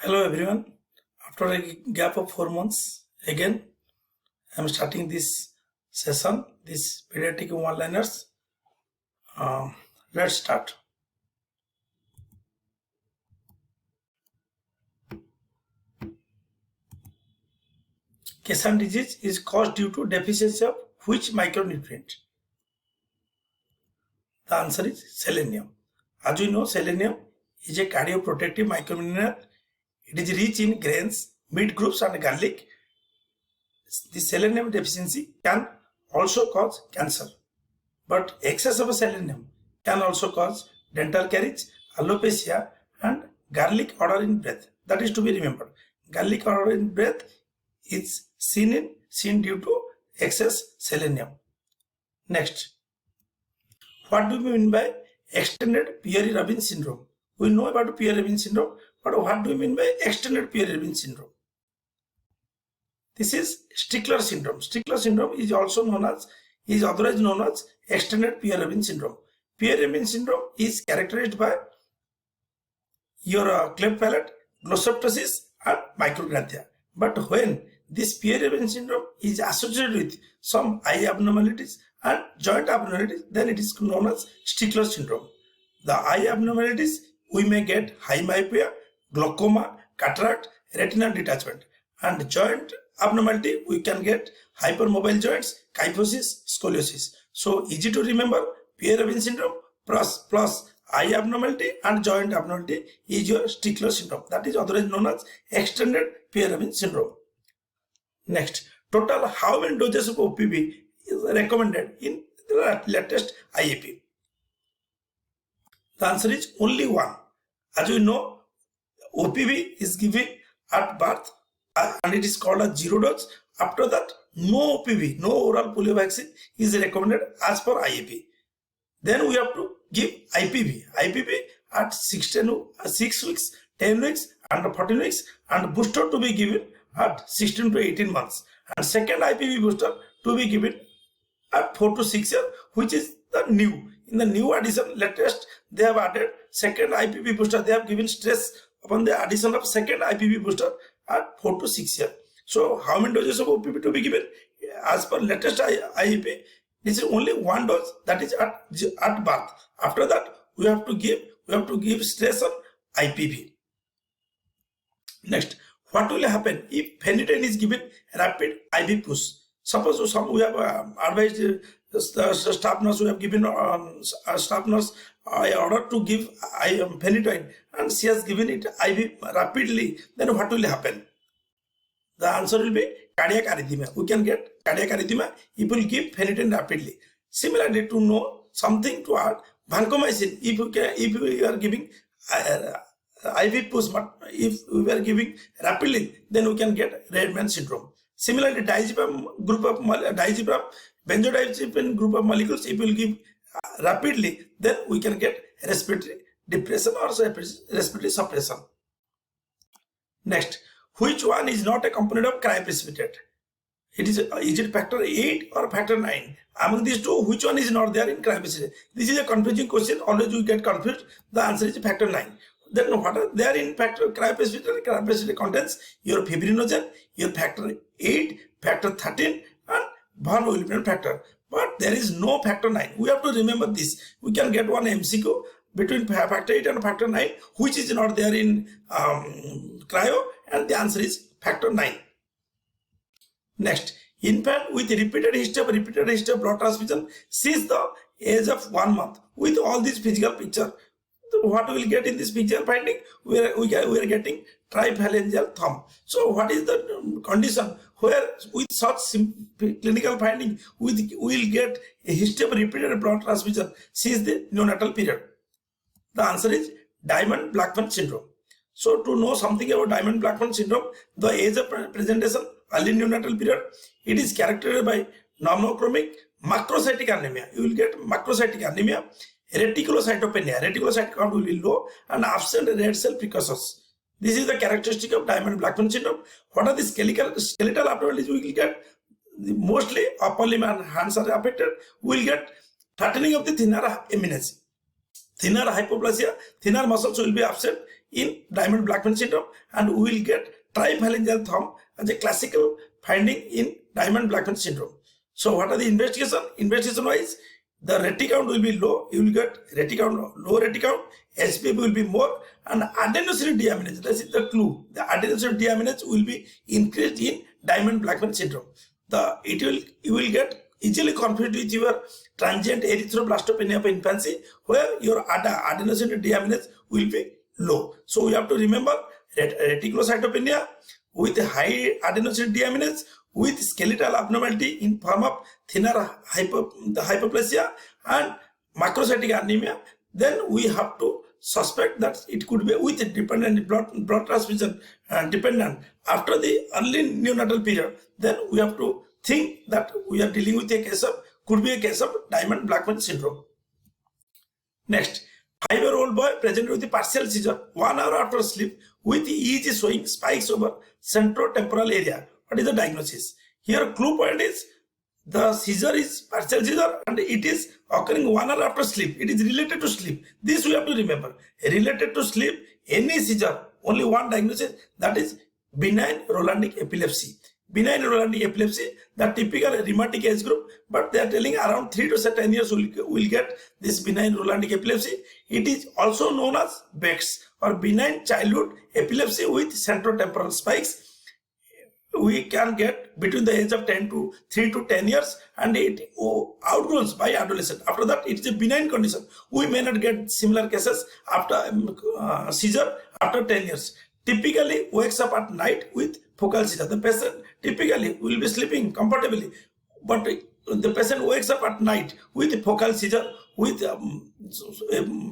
Hello everyone. After a gap of 4 months, again I am starting this session, this pediatric one-liners. Let's start. Keshan disease is caused due to deficiency of which micronutrient? The answer is selenium. As we know, selenium is a cardioprotective micromineral. It is rich in grains, meat groups and garlic. The selenium deficiency can also cause cancer. But excess of selenium can also cause dental caries, alopecia and garlic odor in breath. That is to be remembered. Garlic odor in breath is seen due to excess selenium. Next, what do we mean by extended Pierre-Robin syndrome? We know about Pierre-Robin syndrome, but what do we mean by extended Pierre-Robin syndrome? This is Stickler syndrome. Stickler syndrome is otherwise known as extended Pierre-Robin syndrome. Pierre-Robin syndrome is characterized by your cleft palate, glossoptosis and microgranthia. But when this Pierre-Robin syndrome is associated with some eye abnormalities and joint abnormalities, then it is known as Stickler syndrome. The eye abnormalities, we may get high myopia, glaucoma, cataract, retinal detachment, and joint abnormality, we can get hypermobile joints, kyphosis, scoliosis. So easy to remember, Pierre-Robin syndrome plus eye abnormality and joint abnormality is your Stickler syndrome. That is otherwise known as extended Pierre-Robin syndrome. Next, total how many doses of OPV is recommended in the latest IAP? The answer is only one. As we know, OPV is given at birth and it is called a zero dose. After that, no OPV, no oral polio vaccine is recommended as per IAP. Then we have to give IPV. IPV at 6 weeks, 10 weeks and 14 weeks, and booster to be given at 16 to 18 months. And second IPV booster to be given at 4 to 6 years, which is the new. In the new addition, latest, they have added second IPV booster. They have given stress upon the addition of second IPV booster at 4 to 6 years. So how many doses of OPV to be given? As per latest IEP, this is only one dose, that is at birth. After that, we have to give stress on IPV. Next, what will happen if phenytoin is given rapid IV push? Suppose we have advised staff nurse, we have given staff nurse order to give phenytoin and she has given it IV rapidly, then what will happen? The answer will be cardiac arrhythmia. We can get cardiac arrhythmia if we give phenytoin rapidly. Similarly, to know something to add, vancomycin, if we are giving IV push, but if we are giving rapidly, then we can get red man syndrome. Similarly, benzodiazepine group of molecules, if we will give rapidly, then we can get respiratory depression or respiratory suppression. Next, which one is not a component of cryoprecipitate? Is it factor 8 or factor 9? Among these two, which one is not there in cryoprecipitate? This is a confusing question. Always you get confused. The answer is factor 9. Then what are there in factor cryoprecipitate? Cryoprecipitate contains your fibrinogen, your factor 8, factor 13 and von Willebrand factor. But there is no factor 9. We have to remember this. We can get one MCQ between factor 8 and factor 9, which is not there in cryo, and the answer is factor 9. Next, infant with repeated history of blood transfusion since the age of 1 month with all these physical picture. What we will get in this physical finding? We are getting triphalangeal thumb. So what is the condition where with such clinical finding we will get a history of repeated blood transfusion since the neonatal period? The answer is Diamond-Blackfan syndrome. So to know something about Diamond-Blackfan syndrome, the age of presentation, early neonatal period, it is characterized by normochromic macrocytic anemia. You will get macrocytic anemia, reticulocytopenia, reticulocyte count will be low, and absent red cell precursors. This is the characteristic of Diamond-Blackfan syndrome. What are the skeletal abnormalities we will get? Mostly upper limb and hands are affected. We will get flattening of the thenar eminence, thinner hypoplasia, thinner muscles will be absent, in Diamond-Blackfan syndrome, and we will get triphalangeal thumb as a classical finding in Diamond-Blackfan syndrome. So what are the investigation? Investigation wise, the reti count will be low. You will get reti count, low reti count. HPF will be more, and adenosine deaminase. That is the clue. The adenosine deaminase will be increased in Diamond-Blackfan syndrome. You will get easily confused with your transient erythroblastopenia of infancy, where your adenosine deaminase will be low. So we have to remember reticulocytopenia with high adenosine deaminase, with skeletal abnormality in form of thinner hypoplasia and macrocytic anemia. Then we have to suspect that it could be with dependent blood transfusion dependent after the early neonatal period. Then we have to think that we are dealing with a case of, could be a case of Diamond-Blackfan syndrome. Next, 5-year-old boy presented with a partial seizure 1 hour after sleep with EEG showing spikes over centrotemporal area. What is the diagnosis? Here clue point is the seizure is partial seizure and it is occurring 1 hour after sleep. It is related to sleep. This we have to remember. Related to sleep, any seizure, only one diagnosis, that is benign Rolandic epilepsy. Benign Rolandic epilepsy, the typical rheumatic age group, but they are telling around 3 to 10 years will get this benign Rolandic epilepsy. It is also known as BEX, or benign childhood epilepsy with centrotemporal spikes. We can get between the age of 3 to 10 years, and it outgrows by adolescent. After that, it is a benign condition. We may not get similar cases after seizure after 10 years. Typically wakes up at night with focal seizure. The patient typically will be sleeping comfortably, but the patient wakes up at night with focal seizure, with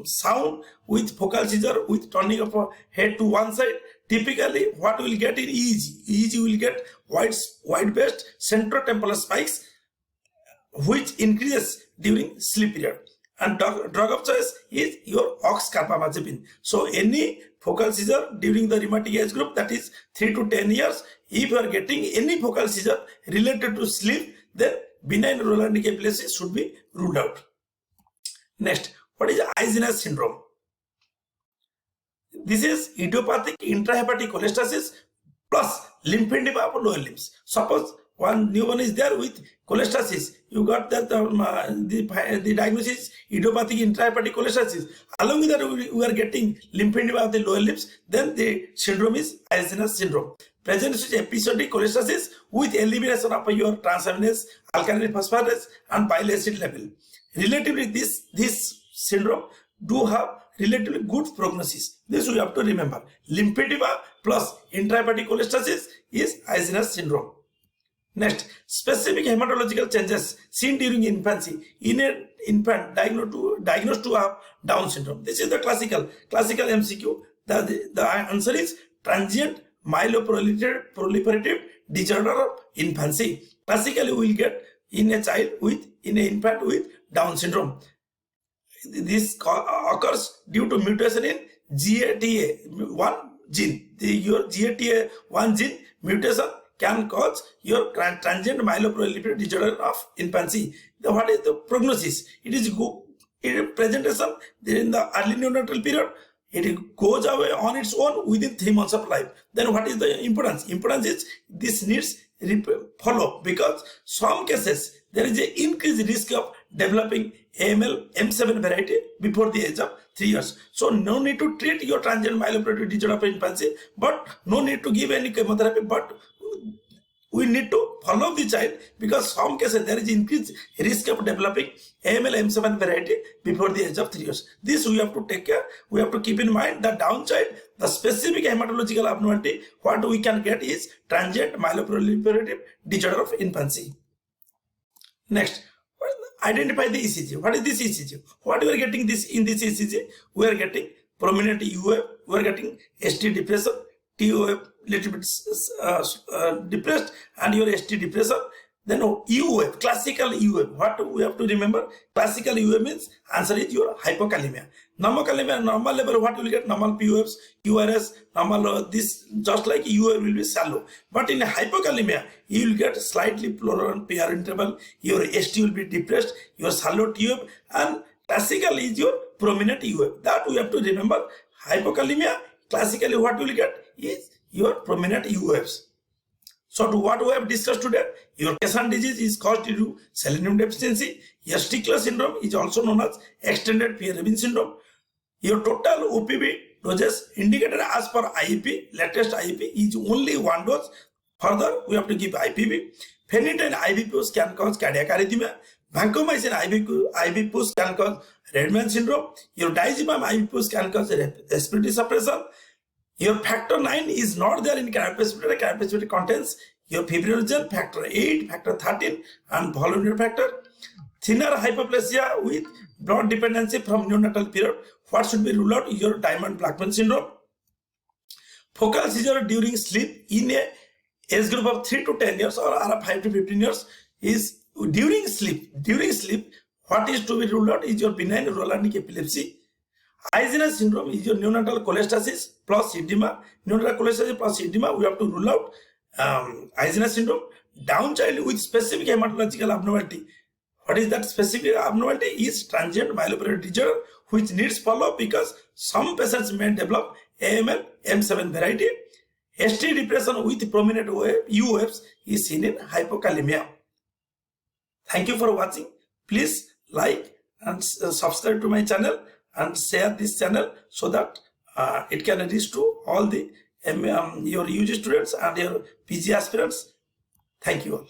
sound, with focal seizure, with turning of a head to one side. Typically, what we will get in EEG? EEG will get wide-based centrotemporal spikes, which increases during sleep period. And drug of choice is your oxcarbamazepine. So any focal seizure during the rheumatic age group, that is 3 to 10 years, if you are getting any focal seizure related to sleep, then benign Rolandic epilepsy should be ruled out. Next, what is Eisenach syndrome? This is idiopathic intrahepatic cholestasis plus lymphedema of lower limbs. Suppose one newborn is there with cholestasis, you got that the diagnosis idiopathic intrahepatic cholestasis. Along with that, we are getting lymphedema of the lower limbs. Then the syndrome is Eisenach syndrome. Presents with episodic cholestasis with elimination of your transaminase, alkaline phosphatase, and bile acid level. Relatively, this syndrome do have relatively good prognosis. This we have to remember. Lymphedema plus intrahepatic cholestasis is Eisenach syndrome. Next, specific hematological changes seen during infancy in an infant diagnosed to have Down syndrome. This is the classical MCQ. The answer is transient myeloproliferative disorder of infancy. Classically, we will get in an infant with Down syndrome. This occurs due to mutation in GATA1 gene. Your GATA1 gene mutation can cause your transient myeloproliferative disorder of infancy. What is the prognosis? It is presentation during the early neonatal period. It goes away on its own within 3 months of life. Then what is the importance? Importance is this needs follow, because some cases there is an increased risk of developing AML M7 variety before the age of 3 years. So no need to treat your transient myeloproliferative disorder of infancy, but no need to give any chemotherapy, but we need to follow the child, because some cases there is increased risk of developing AML M7 variety before the age of 3 years. This we have to take care. We have to keep in mind the Down child, the specific hematological abnormality, what we can get is transient myeloproliferative disorder of infancy. Next, identify the ECG. What is this ECG? What we are getting this in this ECG? We are getting prominent U wave, we are getting ST depression, T wave little bit depressed, and your ST depression. Then U wave, classical U wave. What we have to remember? Classical U wave means answer is your hypokalemia. Normokalemia, normal level, what will get? Normal P waves, QRS, normal this, just like U wave will be shallow. But in hypokalemia, you will get slightly pleural PR interval, your ST will be depressed, your shallow T wave, and classical is your prominent U wave. That we have to remember. Hypokalemia, classically what you will get is your prominent UFs. So to what we have discussed today, your Keshan disease is caused due to selenium deficiency. Your Stickler syndrome is also known as extended Pierre-Robin syndrome. Your total OPV doses indicated as per IEP, latest IEP, is only 1 dose. Further, we have to give IPV. Phenytoin IV push can cause cardiac arrhythmia. Vancomycin IV push can cause Redman syndrome. Your diazepam IV push can cause respiratory suppression. Your factor 9 is not there in cardiopulmonary. Cardiopulmonary contains your fibrinogen, factor 8, factor 13, and volumetric factor. Thinner hypoplasia with blood dependency from neonatal period. What should be ruled out? Your Diamond-Blackman syndrome. Focal seizure during sleep in a age group of 3 to 10 years or 5 to 15 years is during sleep. During sleep, what is to be ruled out is your benign Rolandic epilepsy. Eisenach syndrome is your neonatal cholestasis plus edema. Neonatal cholestasis plus edema, we have to rule out Eisenach syndrome. Down child with specific hematological abnormality. What is that specific abnormality? Is transient myeloproliferative disorder, which needs follow-up because some patients may develop AML M7 variety. ST depression with prominent UFs is seen in hypokalemia. Thank you for watching. Please like and subscribe to my channel and share this channel so that it can reach to all the your UG students and your PG aspirants. Thank you all.